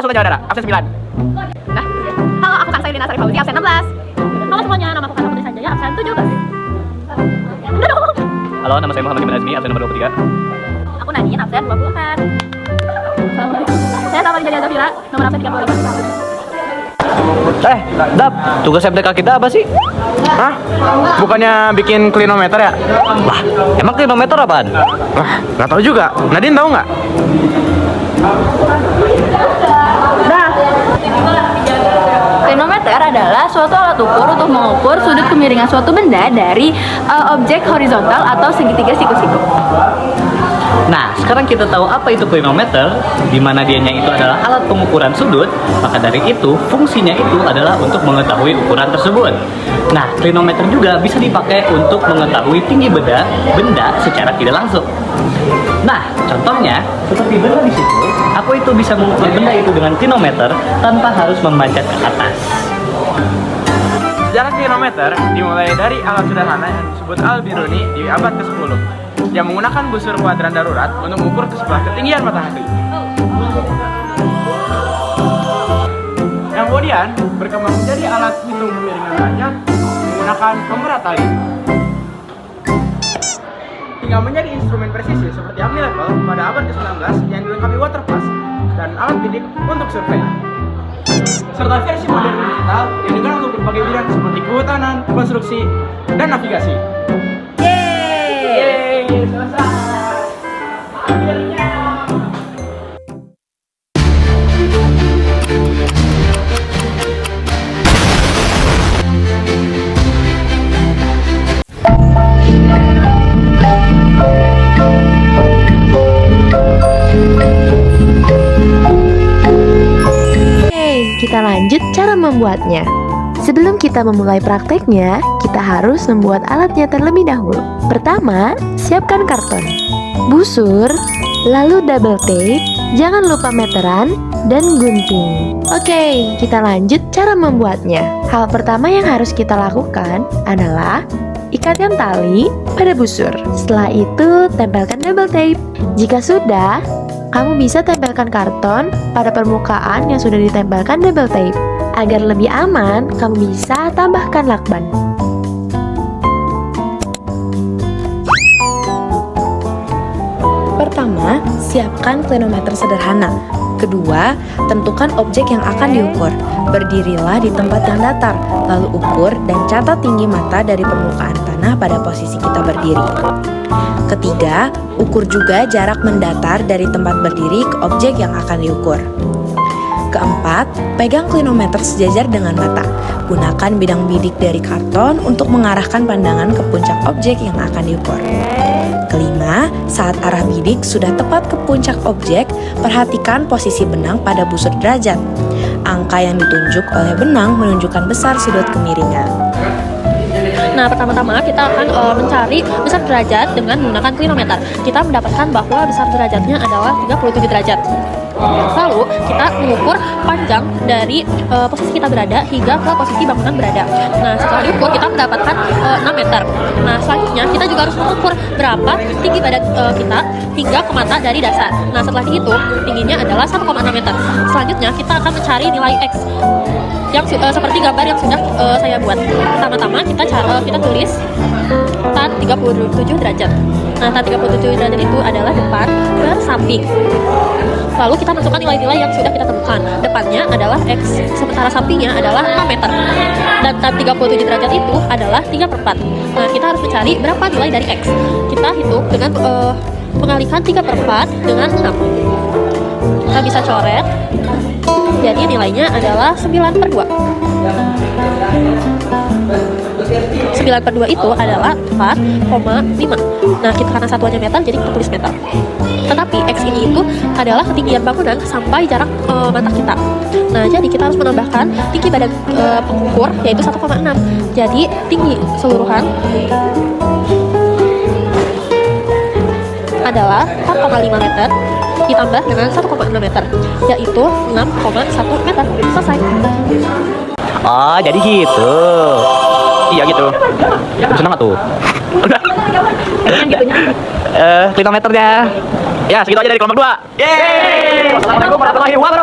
langsung aja Dara, absen 9. Nah, halo, aku Kak Sailina Sari Fauzi, absen 16. Halo semuanya, nama aku Kak Putri Sanjaya, absen 17. Udah dong. Halo, nama saya Muhammad Ibn Azmi, absen nomor 23. Aku Nadine, absen 20 kan. Assalamualaikum. Saya Salma Rijali Azafira, nomor absen 35. Dap, tugas MTK kita apa sih? Hah? Bukannya bikin klinometer ya? Lah, emang kilometer apaan? Wah, nggak tahu juga. Nadine tahu nggak? Klinometer adalah suatu alat ukur untuk mengukur sudut kemiringan suatu benda dari objek horizontal atau segitiga siku-siku. Nah, sekarang kita tahu apa itu klinometer, di mana dianya itu adalah alat pengukuran sudut, maka dari itu fungsinya itu adalah untuk mengetahui ukuran tersebut. Nah, klinometer juga bisa dipakai untuk mengetahui tinggi benda secara tidak langsung. Nah, contohnya seperti benda di situ, aku itu bisa mengukur benda itu dengan klinometer tanpa harus memanjat ke atas. Sejarah klinometer dimulai dari alat sederhana yang disebut Al-Biruni di abad ke-10 yang menggunakan busur kuadran darurat untuk mengukur sebelah ketinggian matahari. Yang kemudian berkembang menjadi alat hitung kemiringan derajat menggunakan pemberat tali, hingga menjadi instrumen presisi seperti AMI level pada abad ke-19 yang dilengkapi waterpass dan alat bidik untuk survei, serta versi modern digital yang digunakan untuk berbagai bidang seperti kehutanan, konstruksi, dan navigasi. Kita lanjut cara membuatnya. Sebelum kita memulai prakteknya, kita harus membuat alatnya terlebih dahulu. Pertama, siapkan karton, busur, lalu double tape, jangan lupa meteran, dan gunting. Oke, kita lanjut cara membuatnya. Hal pertama yang harus kita lakukan adalah ikatkan tali pada busur. Setelah itu, tempelkan double tape. Jika sudah, kamu bisa tempelkan karton pada permukaan yang sudah ditempelkan double tape. Agar lebih aman, kamu bisa tambahkan lakban. Pertama, siapkan klinometer sederhana. Kedua, tentukan objek yang akan diukur. Berdirilah di tempat yang datar, lalu ukur dan catat tinggi mata dari permukaan tanah pada posisi kita berdiri. Ketiga, ukur juga jarak mendatar dari tempat berdiri ke objek yang akan diukur. Keempat, pegang klinometer sejajar dengan mata. Gunakan bidang bidik dari karton untuk mengarahkan pandangan ke puncak objek yang akan diukur. Kelima, saat arah bidik sudah tepat ke puncak objek, perhatikan posisi benang pada busur derajat. Angka yang ditunjuk oleh benang menunjukkan besar sudut kemiringan. Nah, pertama-tama kita akan mencari besar derajat dengan menggunakan klinometer. Kita mendapatkan bahwa besar derajatnya adalah 37 derajat. Lalu kita mengukur panjang dari posisi kita berada hingga ke posisi bangunan berada. Nah, setelah diukur kita mendapatkan 6 meter. Nah, selanjutnya kita juga harus mengukur berapa tinggi badan kita hingga ke mata dari dasar. Nah, setelah dihitung tingginya adalah 1,6 meter. Selanjutnya kita akan mencari nilai X yang seperti gambar yang sudah saya buat. Pertama-tama kita tulis tan 37 derajat. Nah, tan 37 derajat itu adalah depan per samping. Lalu kita masukkan nilai-nilai yang sudah kita temukan. Depannya adalah X, sementara sampingnya adalah 6 meter. Dan tan 37 derajat itu adalah 3/4. Nah, kita harus mencari berapa nilai dari X. Kita hitung dengan mengalihkan 3/4 dengan 6. Kita bisa coret. Jadi nilainya adalah 9/2. 9/2 itu adalah 4,5. Nah, kita karena satuannya meter, jadi kita tulis meter. Tetapi X ini itu adalah ketinggian bangunan sampai jarak mata kita. Nah, jadi kita harus menambahkan tinggi badan pengukur, yaitu 1,6. Jadi tinggi keseluruhan adalah 4,5 meter ditambah dengan 1,6 meter, yaitu 6,1 meter. Selesai. Oh, jadi gitu. Iya gitu. Senang gak tuh? Klinometernya. Ya, segitu aja dari kelompok 2. Yeay! Wassalamualaikum warahmatullahi wabarakatuh.